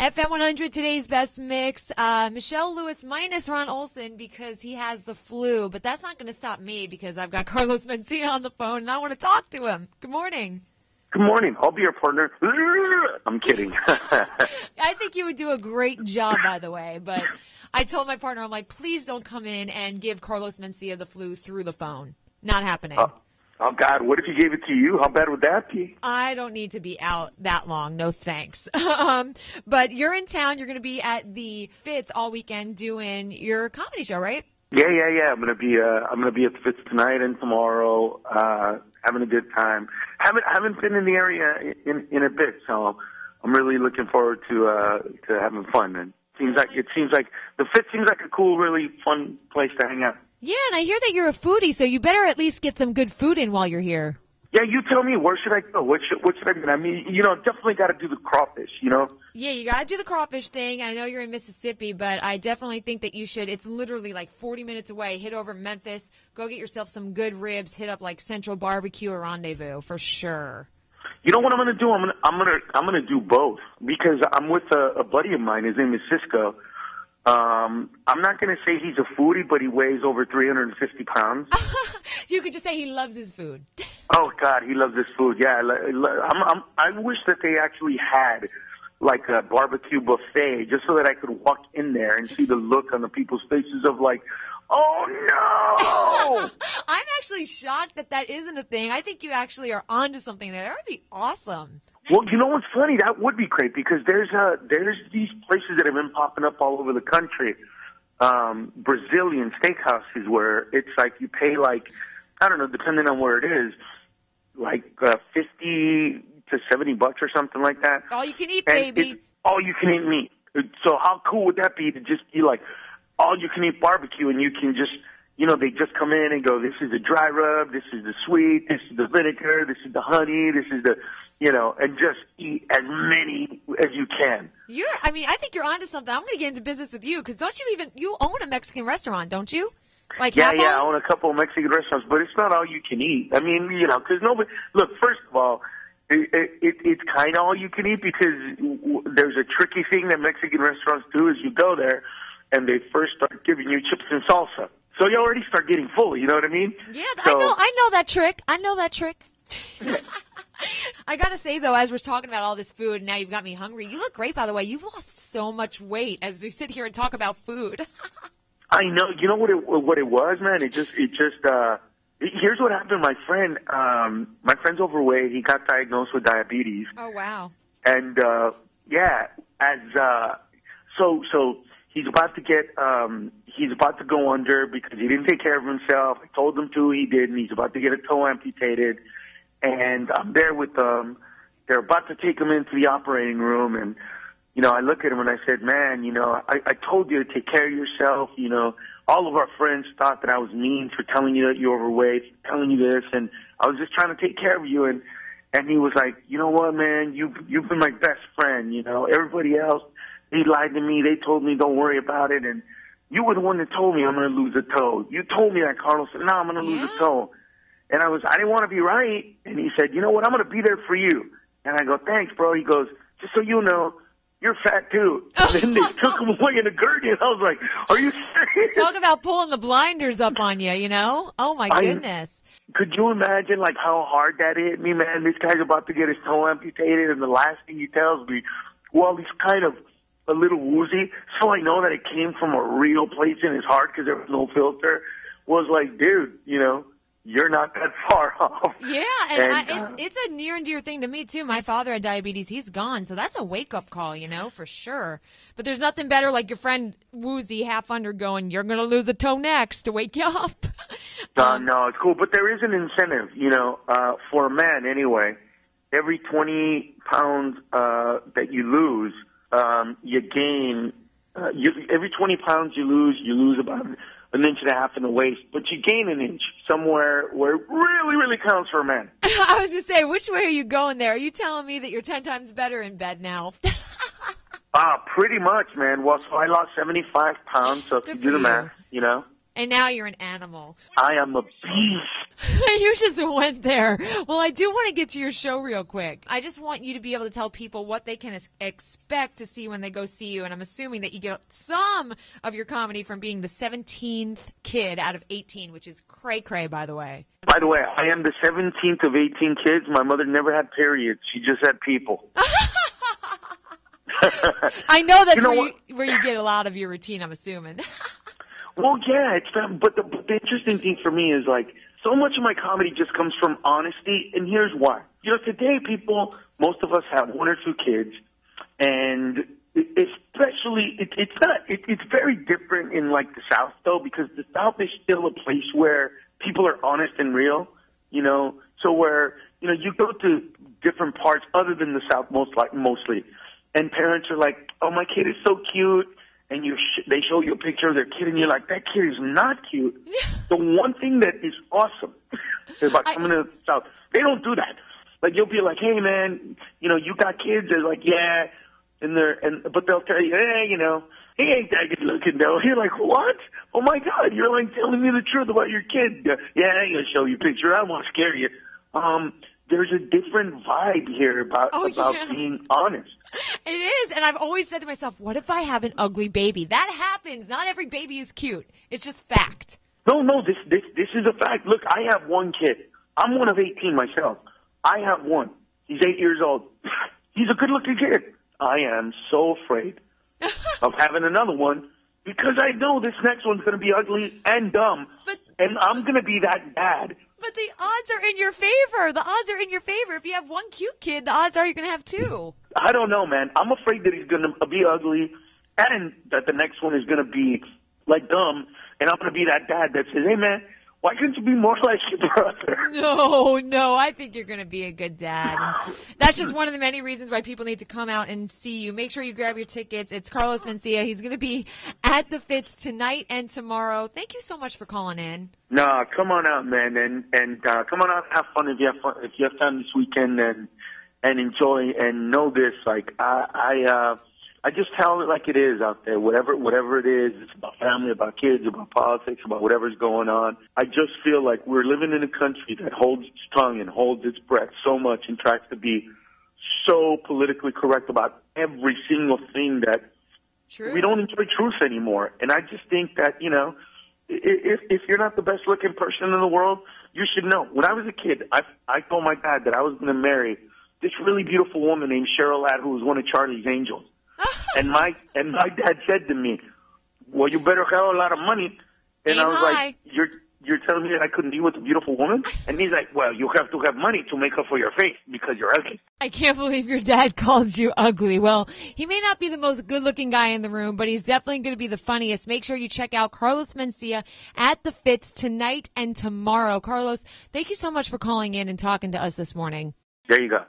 FM 100, today's best mix. Michelle Lewis minus Ron Olson because he has the flu, but that's not going to stop me because I've got Carlos Mencia on the phone and I want to talk to him. Good morning. Good morning. I'll be your partner. I'm kidding. I think you would do a great job, by the way, but I told my partner, I'm like, please don't come in and give Carlos Mencia the flu through the phone. Not happening. Oh, God, what if he gave it to you? How bad would that be? I don't need to be out that long. No thanks. But you're in town. You're going to be at the Fitz all weekend doing your comedy show, right? Yeah. I'm gonna be at the Fitz tonight and tomorrow, having a good time. Haven't been in the area in a bit, so I'm really looking forward to having fun. And it seems like the Fitz seems like a cool, really fun place to hang out. Yeah, and I hear that you're a foodie, so you better at least get some good food in while you're here. Yeah, you tell me, where should I go? What should I do? I mean, definitely got to do the crawfish, Yeah, you got to do the crawfish thing. I know you're in Mississippi, but I definitely think that you should. It's literally like 40 minutes away. Hit over Memphis. Go get yourself some good ribs. Hit up like Central Barbecue or Rendezvous for sure. You know what I'm going to do? I'm gonna do both because I'm with a buddy of mine. His name is Cisco. I'm not going to say he's a foodie, but he weighs over 350 pounds. You could just say he loves his food. Oh, God, he loves his food. Yeah, I wish that they actually had like a barbecue buffet just so that I could walk in there and see the look on the people's faces of like, oh, no. I'm actually shocked that isn't a thing. I think you actually are onto something there. That would be awesome. Well, you know what's funny? That would be great because there's these places that have been popping up all over the country. Brazilian steakhouses where it's like you pay like, I don't know, depending on where it is, like $50 to $70 or something like that. All you can eat, baby. All you can eat meat. So how cool would that be to just be like all you can eat barbecue and you can just, they just come in and go, this is the dry rub, this is the sweet, this is the vinegar, this is the honey, this is the, and just eat as many as you can. I think you're onto something. I'm going to get into business with you because you own a Mexican restaurant, don't you? Like I own a couple of Mexican restaurants, but it's not all you can eat. I mean, because nobody, look, first of all, it's kind of all you can eat because there's a tricky thing that Mexican restaurants do is you go there and they first start giving you chips and salsa. So you already start getting full, you know what I mean? Yeah, I know that trick. I got to say, though, as we're talking about all this food, now you've got me hungry. You look great, by the way. You've lost so much weight as we sit here and talk about food. I know. You know what it was, man? Here's what happened. My friend's overweight. He got diagnosed with diabetes. Oh, wow. And, so he's about to go under because he didn't take care of himself. I told him to, he didn't. He's about to get a toe amputated. And I'm there with them. They're about to take him into the operating room. And, I look at him and I said, man, I told you to take care of yourself. All of our friends thought that I was mean for telling you that you're overweight, telling you this. And I was just trying to take care of you. And he was like, you know what, man, you've been my best friend. Everybody else, they lied to me. They told me don't worry about it. And you were the one that told me I'm going to lose a toe. You told me that, Carlos. Said, no, I'm going to lose a toe. And I didn't want to be right. And he said, you know what, I'm going to be there for you. And I go, thanks, bro. He goes, just so you know, you're fat too. And then they took him away in a gurney. And I was like, are you serious? Talk about pulling the blinders up on you, Oh, my goodness. Could you imagine, like, how hard that hit me, man? This guy's about to get his toe amputated, and the last thing he tells me, well, he's kind of a little woozy, so I know that it came from a real place in his heart because there was no filter, was like, dude, you're not that far off. Yeah, and it's a near and dear thing to me, too. My father had diabetes. He's gone, so that's a wake-up call, for sure. But there's nothing better like your friend Woozy, half under, going, you're going to lose a toe next to wake you up. No, it's cool. But there is an incentive, for a man anyway. Every 20 pounds that you lose, you gain. Every 20 pounds you lose about an inch and a half in the waist, but you gain an inch somewhere where it really, really counts for a man. I was going to say, which way are you going there? Are you telling me that you're 10 times better in bed now? Pretty much, man. Well, so I lost 75 pounds, so if you do the math, And now you're an animal. I am a beast. You just went there. Well, I do want to get to your show real quick. I just want you to be able to tell people what they can expect to see when they go see you. And I'm assuming that you get some of your comedy from being the 17th kid out of 18, which is cray-cray, by the way. By the way, I am the 17th of 18 kids. My mother never had periods. She just had people. I know that's where you get a lot of your routine, I'm assuming. Well, yeah, but the interesting thing for me is, like, so much of my comedy just comes from honesty, and here's why. You know, today most of us have one or two kids, and especially, it's very different in, like, the South, though, because the South is still a place where people are honest and real, you know, so where, you know, you go to different parts other than the South mostly, and parents are like, oh, my kid is so cute. And they show you a picture of their kid, and you're like, that kid is not cute. The one thing that is awesome about coming to the South, they don't do that. Like, you'll be like, hey, man, you know, you got kids? They're like, yeah. But they'll tell you, hey, you know, he ain't that good looking, though. You're like, what? Oh, my God, you're, like, telling me the truth about your kid. Yeah, I ain't going to show you a picture. I don't want to scare you. There's a different vibe here about being honest. It is, and I've always said to myself, what if I have an ugly baby? That happens. Not every baby is cute. It's just fact. No, this is a fact. Look, I have one kid. I'm one of 18 myself. I have one. He's 8 years old. He's a good-looking kid. I am so afraid of having another one because I know this next one's going to be ugly and dumb, and I'm going to be that dad. But the odds are in your favor. The odds are in your favor. If you have one cute kid, the odds are you're going to have two. I don't know, man. I'm afraid that he's going to be ugly and that the next one is going to be, like, dumb. And I'm going to be that dad that says, hey, man, why couldn't you be more like your brother? No. I think you're going to be a good dad. And that's just one of the many reasons why people need to come out and see you. Make sure you grab your tickets. It's Carlos Mencia. He's going to be at the Fitz tonight and tomorrow. Thank you so much for calling in. No, come on out, man, and come on out and have fun if you have time this weekend and enjoy and know this. Like I just tell it like it is out there. Whatever it is, it's about family, about kids, about politics, about whatever's going on. I just feel like we're living in a country that holds its tongue and holds its breath so much and tries to be so politically correct about every single thing that we don't enjoy truth anymore. And I just think that, you know, if you're not the best looking person in the world, you should know. When I was a kid, I told my dad that I was going to marry this really beautiful woman named Cheryl Ladd, who was one of Charlie's angels. And my dad said to me, well, you better have a lot of money. And I was like, you're telling me that I couldn't be with a beautiful woman? And he's like, well, you have to have money to make up for your face because you're ugly. I can't believe your dad called you ugly. Well, he may not be the most good-looking guy in the room, but he's definitely going to be the funniest. Make sure you check out Carlos Mencia at the Fitz tonight and tomorrow. Carlos, thank you so much for calling in and talking to us this morning. There you go.